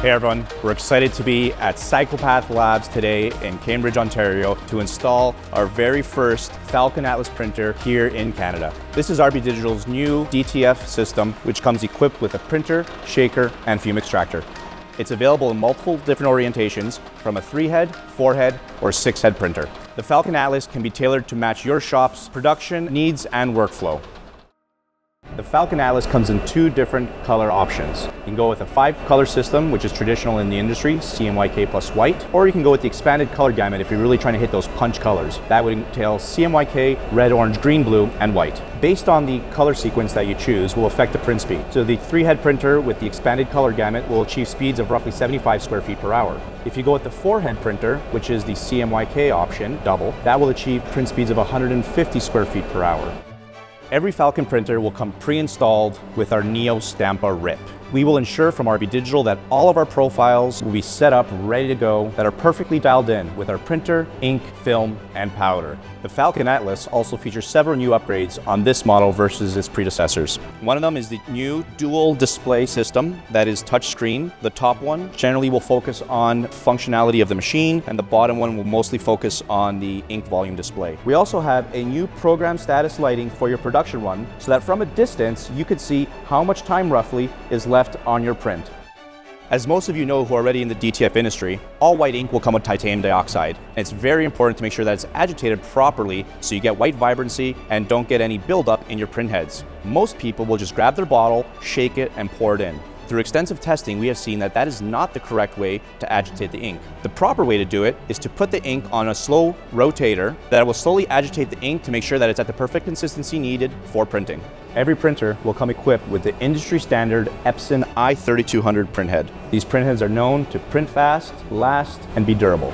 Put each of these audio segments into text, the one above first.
Hey everyone, we're excited to be at Cyclopath Labs today in Cambridge, Ontario to install our very first Falcon Atlas printer here in Canada. This is RB Digital's new DTF system, which comes equipped with a printer, shaker, and fume extractor. It's available in multiple different orientations, from a 3-head, 4-head, or 6-head printer. The Falcon Atlas can be tailored to match your shop's production needs and workflow. The Falcon Atlas comes in 2 different color options. You can go with a 5-color system, which is traditional in the industry, CMYK plus white, or you can go with the expanded color gamut if you're really trying to hit those punch colors. That would entail CMYK, red, orange, green, blue, and white. Based on the color sequence that you choose will affect the print speed. So the 3-head printer with the expanded color gamut will achieve speeds of roughly 75 square feet per hour. If you go with the 4-head printer, which is the CMYK option, double, that will achieve print speeds of 150 square feet per hour. Every Falcon printer will come pre-installed with our NeoStampa RIP. We will ensure from RB Digital that all of our profiles will be set up, ready to go, that are perfectly dialed in with our printer, ink, film, and powder. The Falcon Atlas also features several new upgrades on this model versus its predecessors. One of them is the new dual display system that is touchscreen. The top one generally will focus on functionality of the machine, and the bottom one will mostly focus on the ink volume display. We also have a new program status lighting for your production run, so that from a distance you could see how much time roughly is left on your print. As most of you know who are already in the DTF industry, all white ink will come with titanium dioxide. And it's very important to make sure that it's agitated properly so you get white vibrancy and don't get any buildup in your print heads. Most people will just grab their bottle, shake it, and pour it in. Through extensive testing, we have seen that that is not the correct way to agitate the ink. The proper way to do it is to put the ink on a slow rotator that will slowly agitate the ink to make sure that it's at the perfect consistency needed for printing. Every printer will come equipped with the industry standard Epson i3200 printhead. These printheads are known to print fast, last, and be durable.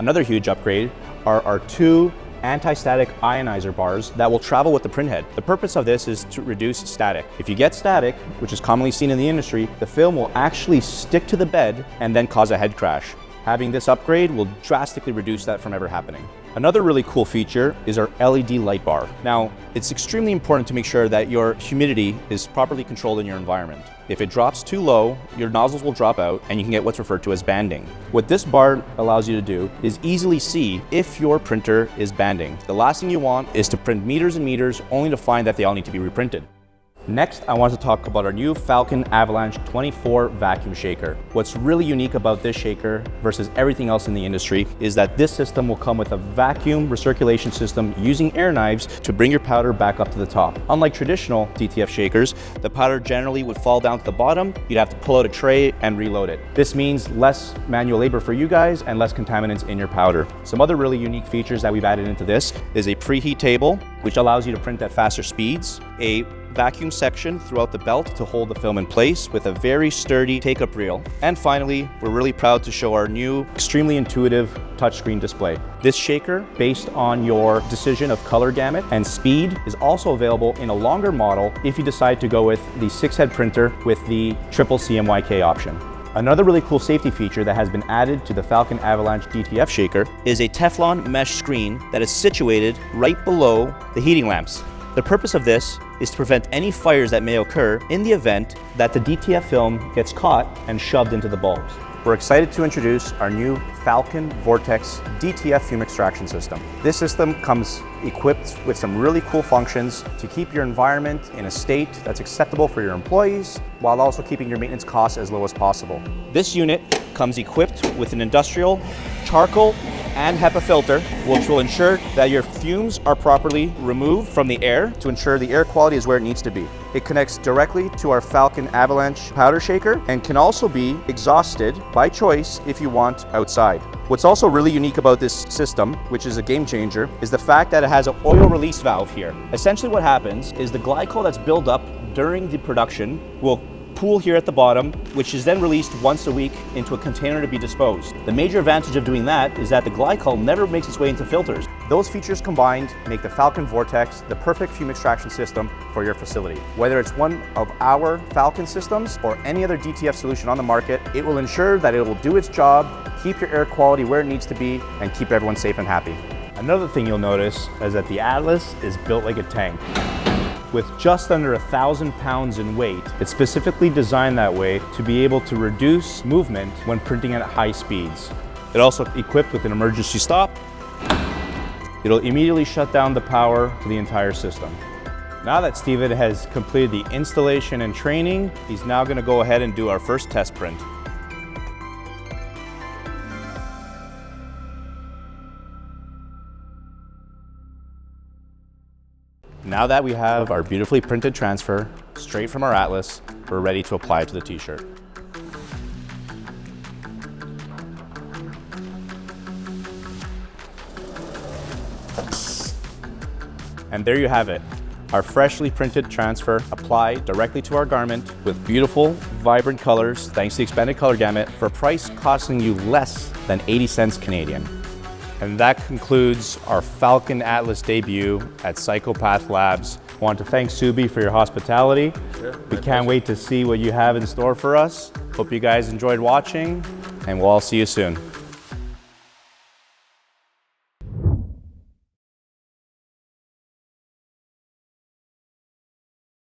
Another huge upgrade are our 2 anti-static ionizer bars that will travel with the printhead. The purpose of this is to reduce static. If you get static, which is commonly seen in the industry, the film will actually stick to the bed and then cause a head crash. Having this upgrade will drastically reduce that from ever happening. Another really cool feature is our LED light bar. Now, it's extremely important to make sure that your humidity is properly controlled in your environment. If it drops too low, your nozzles will drop out and you can get what's referred to as banding. What this bar allows you to do is easily see if your printer is banding. The last thing you want is to print meters and meters only to find that they all need to be reprinted. Next, I want to talk about our new Falcon Avalanche 24 vacuum shaker. What's really unique about this shaker versus everything else in the industry is that this system will come with a vacuum recirculation system using air knives to bring your powder back up to the top. Unlike traditional DTF shakers, the powder generally would fall down to the bottom. You'd have to pull out a tray and reload it. This means less manual labor for you guys and less contaminants in your powder. Some other really unique features that we've added into this is a preheat table, which allows you to print at faster speeds, a vacuum section throughout the belt to hold the film in place with a very sturdy take-up reel. And finally, we're really proud to show our new, extremely intuitive touchscreen display. This shaker, based on your decision of color gamut and speed, is also available in a longer model if you decide to go with the 6-head printer with the triple CMYK option. Another really cool safety feature that has been added to the Falcon Avalanche DTF Shaker is a Teflon mesh screen that is situated right below the heating lamps. The purpose of this is to prevent any fires that may occur in the event that the DTF film gets caught and shoved into the bulbs. We're excited to introduce our new Falcon Vortex DTF fume extraction system. This system comes equipped with some really cool functions to keep your environment in a state that's acceptable for your employees, while also keeping your maintenance costs as low as possible. This unit comes equipped with an industrial charcoal and HEPA filter, which will ensure that your fumes are properly removed from the air to ensure the air quality is where it needs to be. It connects directly to our Falcon Avalanche powder shaker and can also be exhausted by choice if you want outside. What's also really unique about this system, which is a game changer, is the fact that it has an oil release valve here. Essentially what happens is the glycol that's built up during the production will pool here at the bottom, which is then released once a week into a container to be disposed. The major advantage of doing that is that the glycol never makes its way into filters. Those features combined make the Falcon Vortex the perfect fume extraction system for your facility. Whether it's one of our Falcon systems or any other DTF solution on the market, it will ensure that it will do its job, keep your air quality where it needs to be, and keep everyone safe and happy. Another thing you'll notice is that the Atlas is built like a tank. With just under 1,000 pounds in weight, it's specifically designed that way to be able to reduce movement when printing at high speeds. It also equipped with an emergency stop. It'll immediately shut down the power to the entire system. Now that Steven has completed the installation and training, he's now going to go ahead and do our first test print. Now that we have our beautifully printed transfer straight from our Atlas, we're ready to apply it to the t-shirt. And there you have it, our freshly printed transfer applied directly to our garment with beautiful, vibrant colors thanks to the expanded color gamut for a price costing you less than 80 cents Canadian. And that concludes our Falcon Atlas debut at Psychopath Labs. I want to thank Subi for your hospitality. Sure, we can't wait to see what you have in store for us. Hope you guys enjoyed watching, and we'll all see you soon.